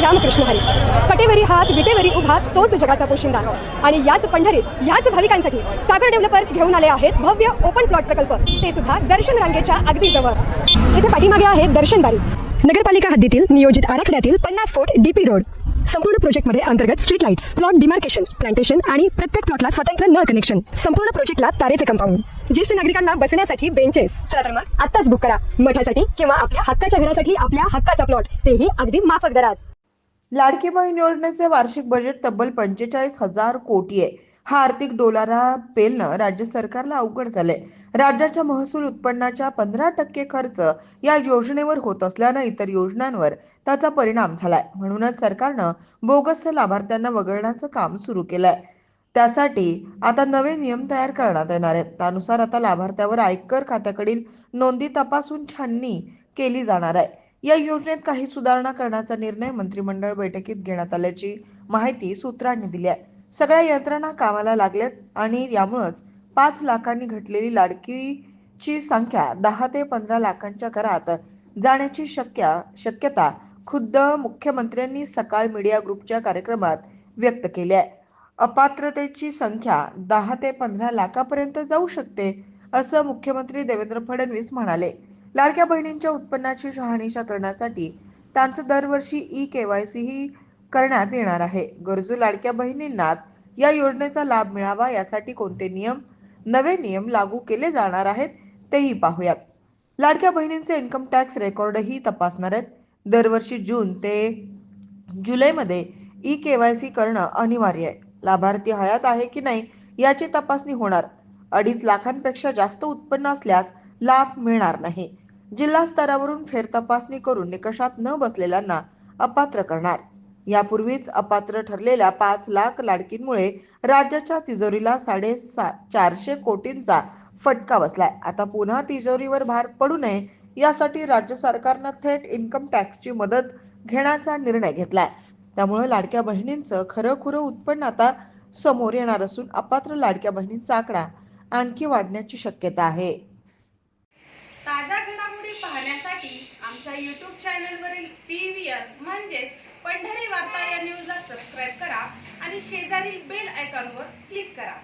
रामकृष्ण हरी. कटेवरी हात विटेवरी उभा तोच जगाचा पोशिंदा. आणि याच पंढरीत याच भाविकांसाठी सागर डेव्हलपर्स घेऊन आले आहेत भव्य ओपन प्लॉट प्रकल्प, ते सुद्धा दर्शन रांगेच्या अगदी जवळ. येथे पाठीमागे आहे दर्शन बारी. नगरपालिका हद्दीतील नियोजित आराखड्यातील 50 फूट डीपी रोड. संपूर्ण प्रोजेक्टमध्ये अंतर्गत street lights, plot demarcation, plantation आणि प्रत्येक प्लॉटला स्वतंत्र नळ कनेक्शन. संपूर्ण प्रोजेक्टला तारेचे कंपाऊंड, ज्येष्ठ नागरिकांना बसण्यासाठी बेंचेस. चला तर मग आत्ताच बुक करा. मठासाठी किंवा आपल्या हक्काच्या घरासाठी आपल्या हक्काचा प्लॉट, तेही अगदी माफक दरात. लाडकी बहीण योजनेचे वार्षिक बजेट तब्बल 45,000 कोटी आहे. हा आर्थिक डोलारा पेलणं राज्य सरकारला अवघड झालंय. राज्याच्या महसूल उत्पन्नाच्या 15% खर्च या योजनेवर होत असल्यानं इतर योजनांवर त्याचा परिणाम झालाय. म्हणूनच सरकारनं बोगस लाभार्थ्यांना वगळण्याचं काम सुरू केलंय. त्यासाठी आता नवे नियम तयार करण्यात येणार आहेत. त्यानुसार आता लाभार्थ्यावर आयकर खात्याकडील नोंदी तपासून छाननी केली जाणार आहे. या योजनेत काही सुधारणा करण्याचा निर्णय मंत्रिमंडळ बैठकीत घेण्यात आल्याची माहिती सूत्रांनी दिली आहे. सगळ्या यंत्रणा कामाला लागल्यात आणि यामुळेच 5 लाखांनी घटलेली लाडकीची संख्या 10 ते 15 लाखांच्या घरात जाण्याची शक्यता खुद्द मुख्यमंत्र्यांनी सकाळ मीडिया ग्रुपच्या कार्यक्रमात व्यक्त केली आहे. अपात्रतेची संख्या 10 ते 15 लाखापर्यंत जाऊ शकते, असं मुख्यमंत्री देवेंद्र फडणवीस म्हणाले. लाडक्या बहिणींच्या उत्पन्नाची शहानिशा करण्यासाठी त्यांचं दरवर्षी ई-केवायसी ही करण्यात येणार आहे. गरजू लाडक्या बहिणींनाच या योजनेचा लाभ मिळावा यासाठी कोणते नवे नियम लागू केले जाणार आहेत तेही पाहूयात. लाडक्या बहिणींचे इन्कम टॅक्स रेकॉर्डही तपासणार आहेत. दरवर्षी जून ते जुलैमध्ये ई-केवायसी करणं अनिवार्य आहे. लाभार्थी हयात आहे की नाही याची तपासणी होणार. 2.5 लाखांपेक्षा जास्त उत्पन्न असल्यास लाभ मिळणार नाही. जिल्हा स्तरावरून फेरतपासणी करून निकषात न बसलेल्यांना अपात्र करणार. यापूर्वीच अपात्र ठरलेल्या 5 लाख लाडकींमुळे राज्याच्या तिजोरीला 450 कोटींचा फटका बसलाय. आता पुन्हा तिजोरीवर भार पडू नये यासाठी राज्य सरकारनं थेट इन्कम टॅक्सची मदत घेण्याचा निर्णय घेतलाय. त्यामुळे लाडक्या बहिणींचं खरंखुरं उत्पन्न आता समोर येणार असून अपात्र लाडक्या बहिणींचा आकडा आणखी वाढण्याची शक्यता आहे. ताज्या घडामोडी पाहण्यासाठी आमच्या YouTube चॅनलवरील PVR म्हणजेच पंढरी वार्ता या न्यूजला सबस्क्राईब करा आणि शेजारील बेल आयकॉनवर क्लिक करा.